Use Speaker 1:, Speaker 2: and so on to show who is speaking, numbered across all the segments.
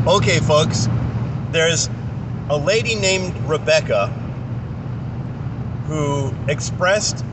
Speaker 1: Okay, folks, there's a lady named Rebecca who expressed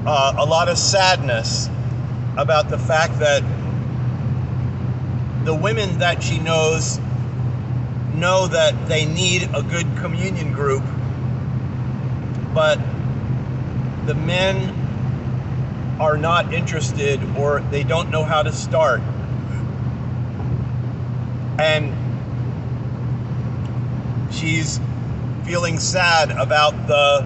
Speaker 1: a lot of sadness about the fact that the women that she knows know that they need a good communion group, but the men are not interested or they don't know how to start. And she's feeling sad about the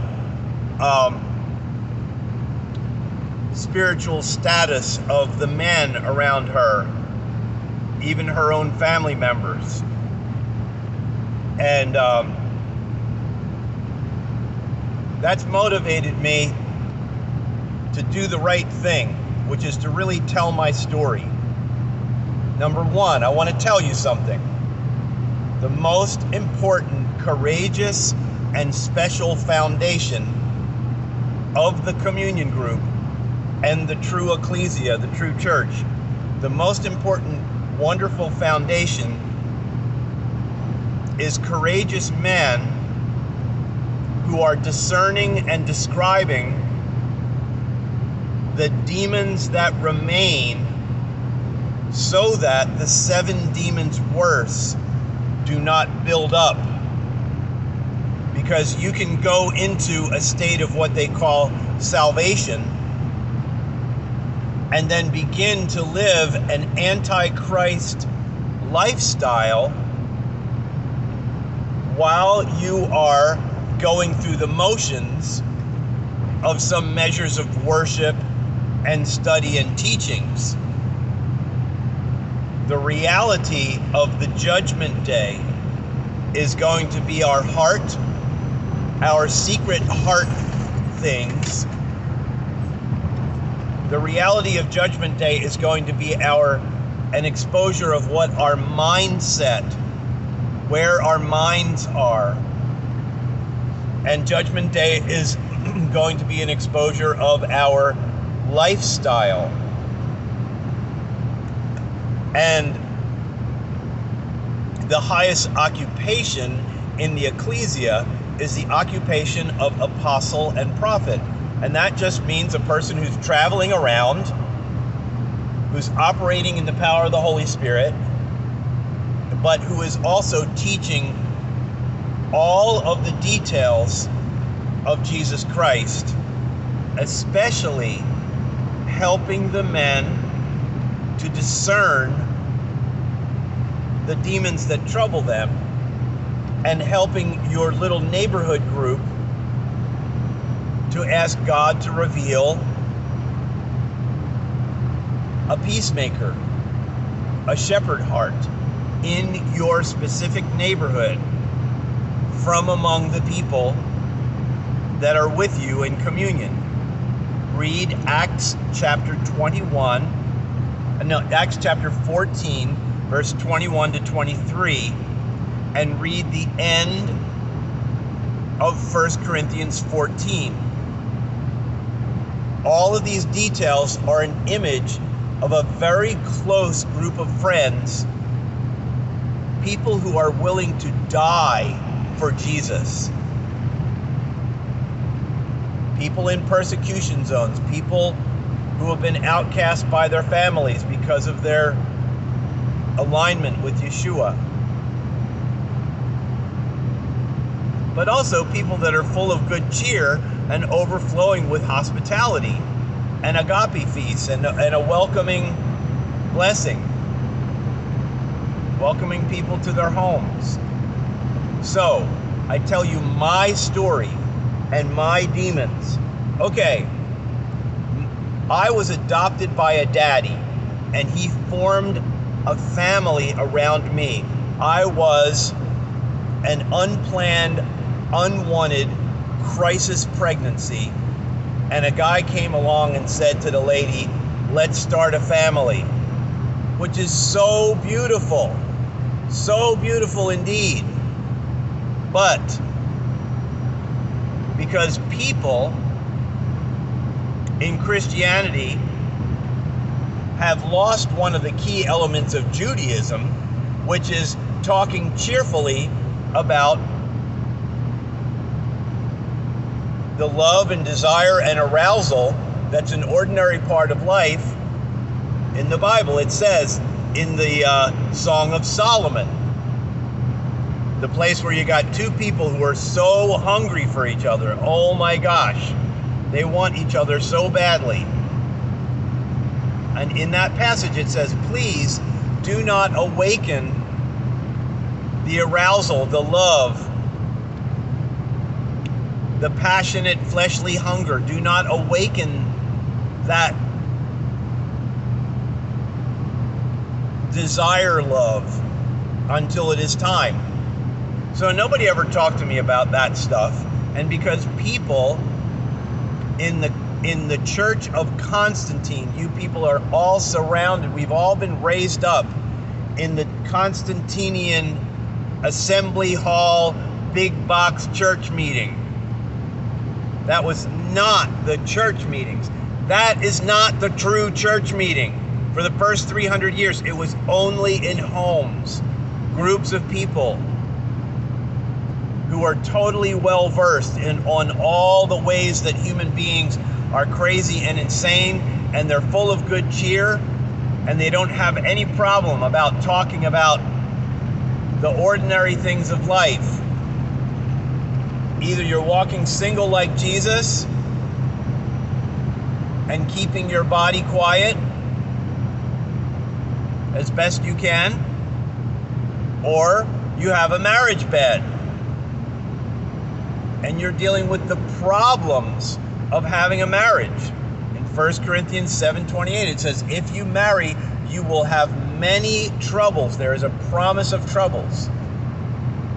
Speaker 1: spiritual status of the men around her, even her own family members. And that's motivated me to do the right thing, which is to really tell my story. Number one, I want to tell you something. The most important, courageous, and special foundation of the communion group and the true ecclesia, the true church, the most important, wonderful foundation is courageous men who are discerning and describing the demons that remain, so that the 7 demons worse do not build up. Because you can go into a state of what they call salvation and then begin to live an antichrist lifestyle while you are going through the motions of some measures of worship and study and teachings. The reality of the judgment day is going to be our heart, our secret heart things. The reality of judgment day is going to be an exposure of what our mindset, where our minds are. And judgment day is going to be an exposure of our lifestyle. And the highest occupation in the ecclesia is the occupation of apostle and prophet. And that just means a person who's traveling around, who's operating in the power of the Holy Spirit, but who is also teaching all of the details of Jesus Christ, especially helping the men to discern the demons that trouble them, and helping your little neighborhood group to ask God to reveal a peacemaker, a shepherd heart in your specific neighborhood from among the people that are with you in communion. Read Acts chapter 14, verse 21 to 23, and read the end of 1 Corinthians 14. All of these details are an image of a very close group of friends, people who are willing to die for Jesus. People in persecution zones, people who have been outcast by their families because of their alignment with Yeshua. But also people that are full of good cheer and overflowing with hospitality and agape feasts and a welcoming blessing, welcoming people to their homes. So I tell you my story and my demons. Okay, I was adopted by a daddy, and he formed a family around me. I was an unplanned, unwanted crisis pregnancy, and a guy came along and said to the lady, "Let's start a family," which is so beautiful indeed. But because people in Christianity have lost one of the key elements of Judaism, which is talking cheerfully about the love and desire and arousal that's an ordinary part of life. In the Bible, it says in the Song of Solomon, the place where you got two people who are so hungry for each other. Oh my gosh, they want each other so badly. And in that passage it says, please do not awaken the arousal, the love, the passionate fleshly hunger. Do not awaken that desire love until it is time. So nobody ever talked to me about that stuff. And because people in the Church of Constantine, you people are all surrounded, we've all been raised up in the Constantinian assembly hall, big box church meeting. That was not the church meetings. That is not the true church meeting. For the first 300 years, it was only in homes, groups of people who are totally well-versed on all the ways that human beings are crazy and insane, and they're full of good cheer, and they don't have any problem about talking about the ordinary things of life. Either you're walking single like Jesus and keeping your body quiet as best you can, or you have a marriage bed and you're dealing with the problems of having a marriage. In 1 Corinthians 7:28 it says, if you marry, you will have many troubles. There is a promise of troubles.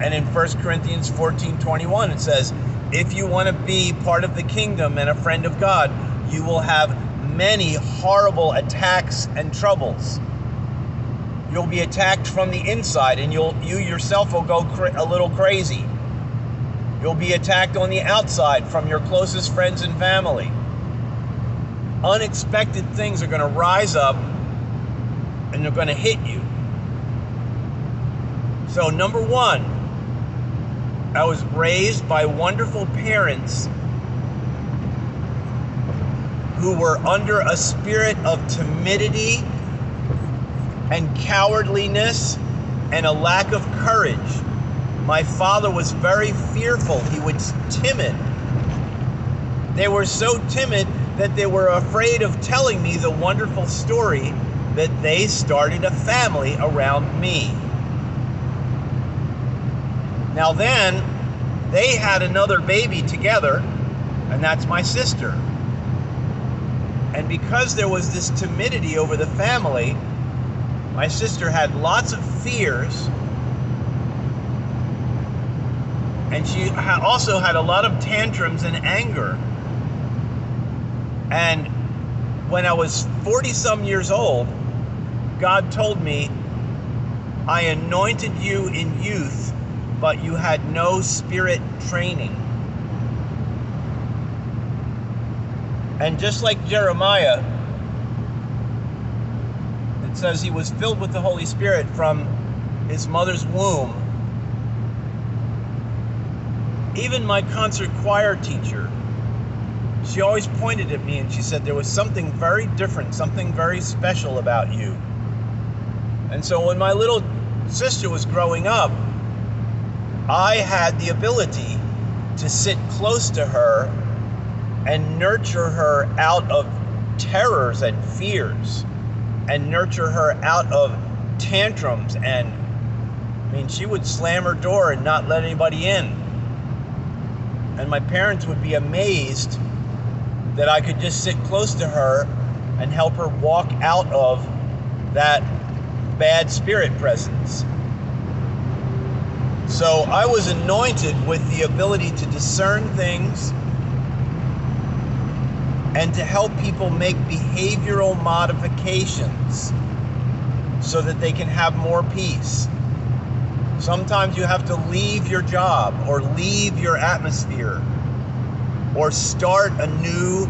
Speaker 1: And in 1 Corinthians 14:21 it says, if you want to be part of the kingdom and a friend of God, you will have many horrible attacks and troubles. You'll be attacked from the inside, and you yourself will go a little crazy. You'll be attacked on the outside from your closest friends and family. Unexpected things are going to rise up and they're going to hit you. So number one, I was raised by wonderful parents who were under a spirit of timidity and cowardliness and a lack of courage. My father was very fearful. He was timid. They were so timid that they were afraid of telling me the wonderful story that they started a family around me. Now then, they had another baby together, and that's my sister. And because there was this timidity over the family, my sister had lots of fears, and she also had a lot of tantrums and anger. And when I was 40-some years old, God told me, I anointed you in youth, but you had no spirit training. And just like Jeremiah, it says he was filled with the Holy Spirit from his mother's womb. Even my concert choir teacher, she always pointed at me and she said there was something very different, something very special about you. And so when my little sister was growing up, I had the ability to sit close to her and nurture her out of terrors and fears, and nurture her out of tantrums. And I mean, she would slam her door and not let anybody in. And my parents would be amazed that I could just sit close to her and help her walk out of that bad spirit presence. So I was anointed with the ability to discern things and to help people make behavioral modifications so that they can have more peace. Sometimes you have to leave your job or leave your atmosphere or start a new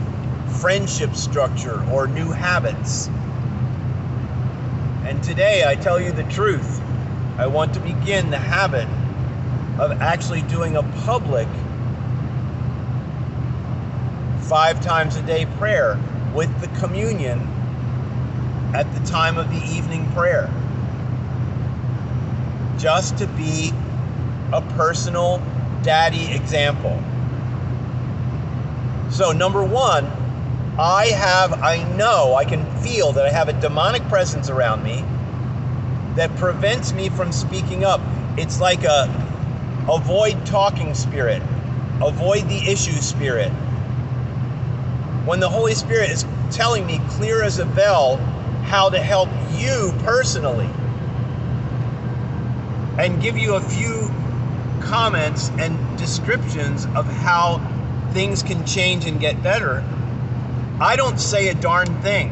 Speaker 1: friendship structure or new habits. And today, I tell you the truth, I want to begin the habit of actually doing a public 5 times a day prayer with the communion at the time of the evening prayer. Just to be a personal daddy example. So number one, I know, I can feel that I have a demonic presence around me that prevents me from speaking up. It's like a avoid talking spirit, avoid the issue spirit. When the Holy Spirit is telling me clear as a bell how to help you personally and give you a few comments and descriptions of how things can change and get better, I don't say a darn thing.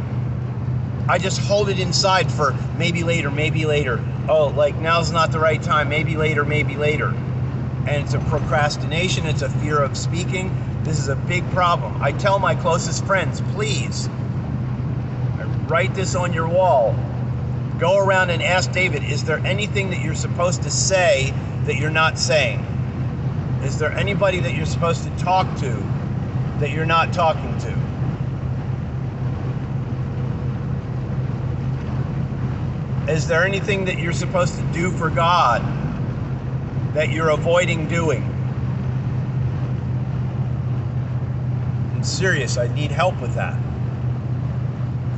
Speaker 1: I just hold it inside for maybe later, maybe later. Oh, like now's not the right time, maybe later, maybe later. And it's a procrastination, it's a fear of speaking. This is a big problem. I tell my closest friends, please, write this on your wall. Go around and ask David, is there anything that you're supposed to say that you're not saying? Is there anybody that you're supposed to talk to that you're not talking to? Is there anything that you're supposed to do for God that you're avoiding doing? I'm serious, I need help with that.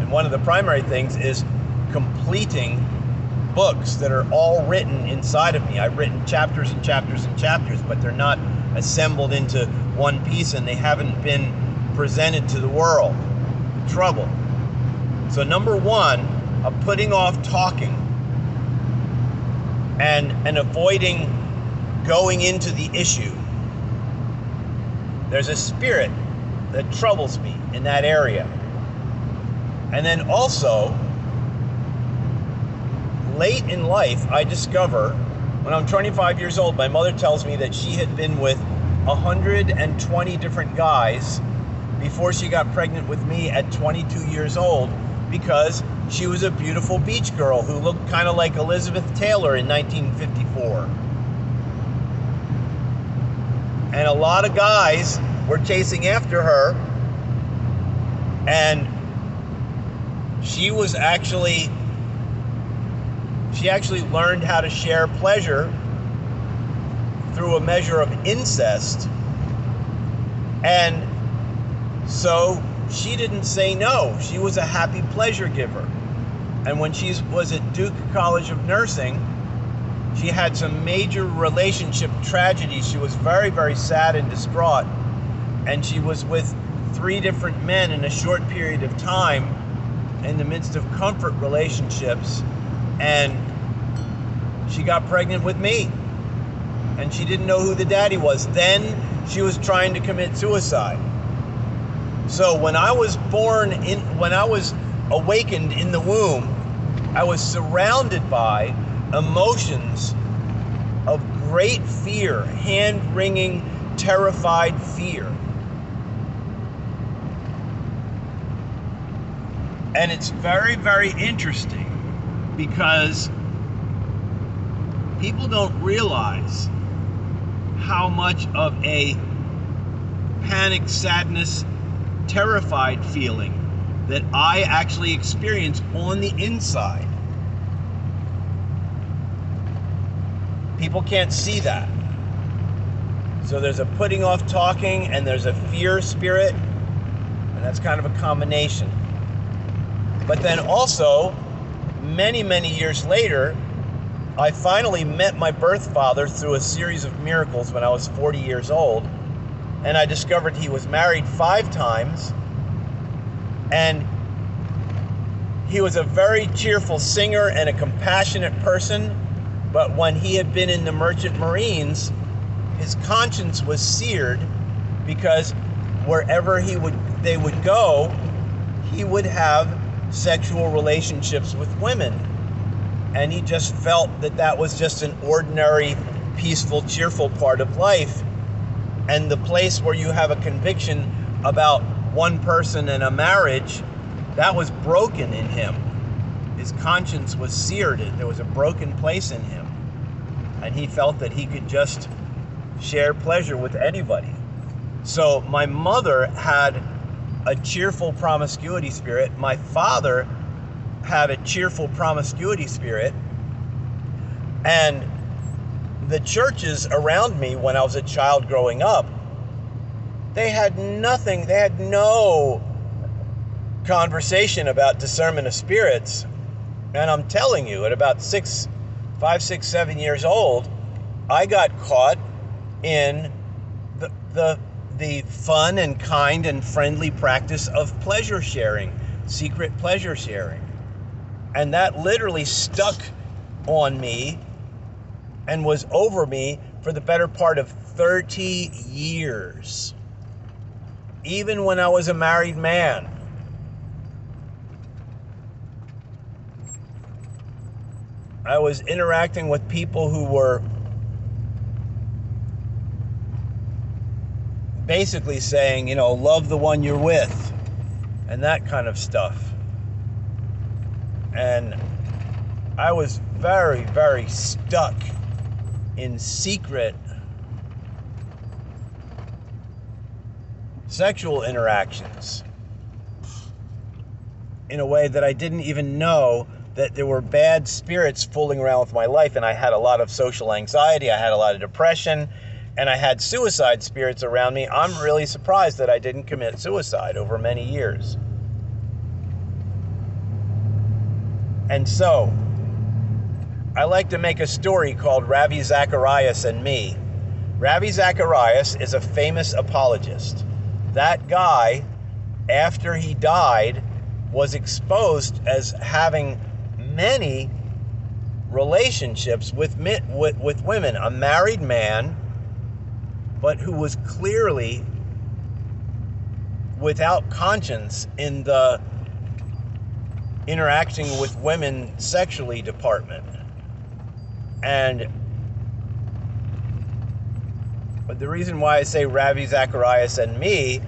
Speaker 1: And one of the primary things is completing books that are all written inside of me. I've written chapters and chapters and chapters, but they're not assembled into one piece and they haven't been presented to the world. Trouble. So number one, of putting off talking and avoiding going into the issue. There's a spirit that troubles me in that area. And then also, late in life, I discover, when I'm 25 years old, my mother tells me that she had been with 120 different guys before she got pregnant with me at 22 years old, because she was a beautiful beach girl who looked kind of like Elizabeth Taylor in 1954. And a lot of guys were chasing after her, and she actually learned how to share pleasure through a measure of incest. And so she didn't say no. She was a happy pleasure giver. And when she was at Duke College of Nursing, she had some major relationship tragedies. She was very, very sad and distraught. And she was with 3 different men in a short period of time in the midst of comfort relationships. And she got pregnant with me. And she didn't know who the daddy was. Then she was trying to commit suicide. So when I was awakened in the womb, I was surrounded by emotions of great fear, hand-wringing, terrified fear. And it's very, very interesting because people don't realize how much of a panic, sadness, terrified feeling that I actually experience on the inside. People can't see that. So there's a putting off talking and there's a fear spirit, and that's kind of a combination. But then also, many, many years later, I finally met my birth father through a series of miracles when I was 40 years old. And I discovered he was married 5 times. And he was a very cheerful singer and a compassionate person. But when he had been in the Merchant Marines, his conscience was seared because wherever they would go, he would have sexual relationships with women. And he just felt that that was just an ordinary, peaceful, cheerful part of life. And the place where you have a conviction about one person and a marriage, that was broken in him. His conscience was seared. There was a broken place in him. And he felt that he could just share pleasure with anybody. So my mother had a cheerful promiscuity spirit. My father had a cheerful promiscuity spirit. And the churches around me when I was a child growing up, they had nothing, they had no conversation about discernment of spirits. And I'm telling you, at about 5, 6, 7 years old, I got caught in the fun and kind and friendly practice of pleasure sharing, secret pleasure sharing. And that literally stuck on me and was over me for the better part of 30 years. Even when I was a married man. I was interacting with people who were basically saying, love the one you're with, and that kind of stuff. And I was very, very stuck in secret sexual interactions in a way that I didn't even know that there were bad spirits fooling around with my life. And I had a lot of social anxiety, I had a lot of depression, and I had suicide spirits around me. I'm really surprised that I didn't commit suicide over many years. And so I like to make a story called Ravi Zacharias and Me. Ravi Zacharias is a famous apologist. That guy, after he died, was exposed as having many relationships with women. A married man, but who was clearly without conscience in the interacting with women sexually department. But the reason why I say Ravi Zacharias and Me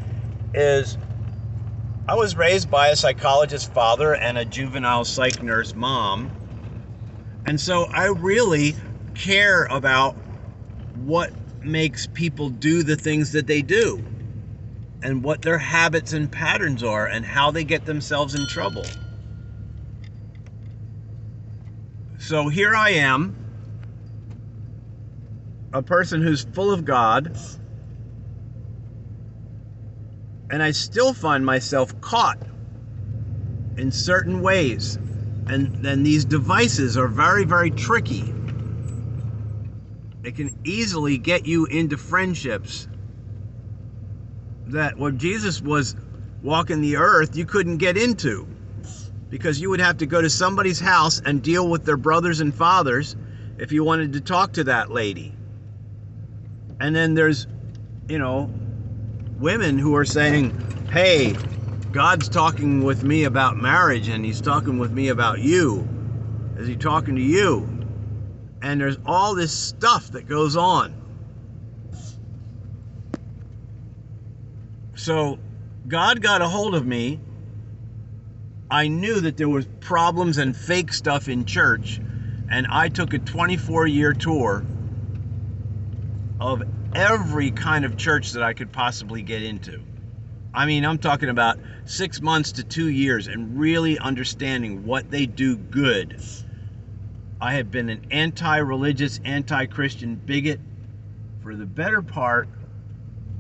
Speaker 1: is I was raised by a psychologist father and a juvenile psych nurse mom. And so I really care about what makes people do the things that they do and what their habits and patterns are and how they get themselves in trouble. So here I am, a person who's full of God, and I still find myself caught in certain ways. And then these devices are very, very tricky. It can easily get you into friendships that when Jesus was walking the earth, you couldn't get into, because you would have to go to somebody's house and deal with their brothers and fathers if you wanted to talk to that lady. And then there's, women who are saying, hey, God's talking with me about marriage and he's talking with me about you. Is he talking to you? And there's all this stuff that goes on. So God got a hold of me. I knew that there was problems and fake stuff in church, and I took a 24-year tour of every kind of church that I could possibly get into. I mean, I'm talking about 6 months to 2 years and really understanding what they do good. I have been an anti-religious, anti-Christian bigot for the better part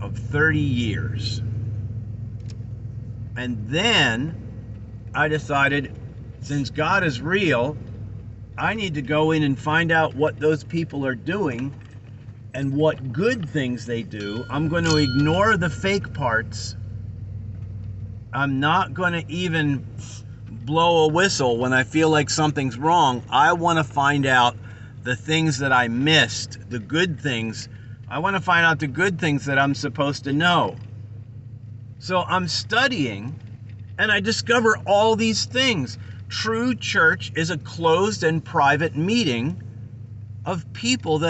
Speaker 1: of 30 years. And then I decided, since God is real, I need to go in and find out what those people are doing and what good things they do. I'm going to ignore the fake parts. I'm not going to even blow a whistle when I feel like something's wrong. I want to find out the things that I missed, the good things. I want to find out the good things that I'm supposed to know. So I'm studying, and I discover all these things. True church is a closed and private meeting of people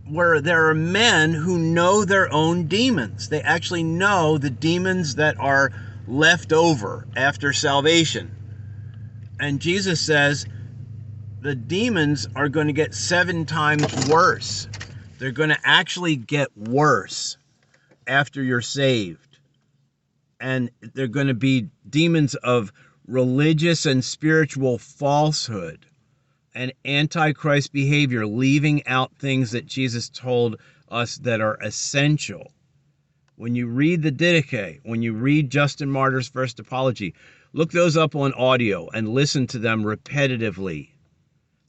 Speaker 1: where there are men who know their own demons. They actually know the demons that are left over after salvation. And Jesus says the demons are going to get 7 times worse. They're going to actually get worse after you're saved. And they're going to be demons of religious and spiritual falsehood and antichrist behavior, leaving out things that Jesus told us that are essential. When you read the Didache, when you read Justin Martyr's First Apology, look those up on audio and listen to them repetitively.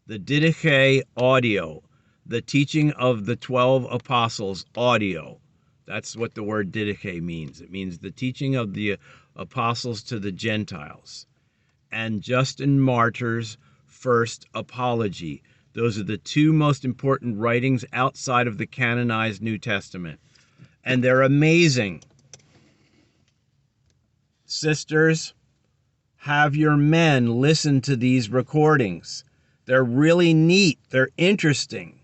Speaker 1: The Didache audio, the teaching of the 12 apostles audio. That's what the word Didache means. It means the teaching of the apostles to the Gentiles. And Justin Martyr's First Apology. Those are the 2 most important writings outside of the canonized New Testament. And they're amazing. Sisters, have your men listen to these recordings. They're really neat. They're interesting.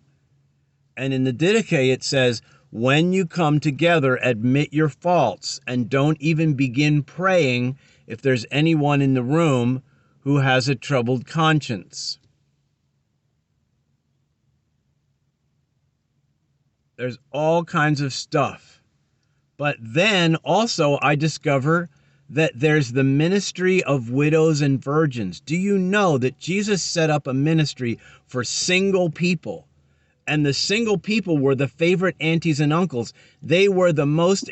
Speaker 1: And in the Didache it says, when you come together, admit your faults and don't even begin praying if there's anyone in the room who has a troubled conscience. There's all kinds of stuff. But then also I discover that there's the ministry of widows and virgins. Do you know that Jesus set up a ministry for single people? And the single people were the favorite aunties and uncles. They were the most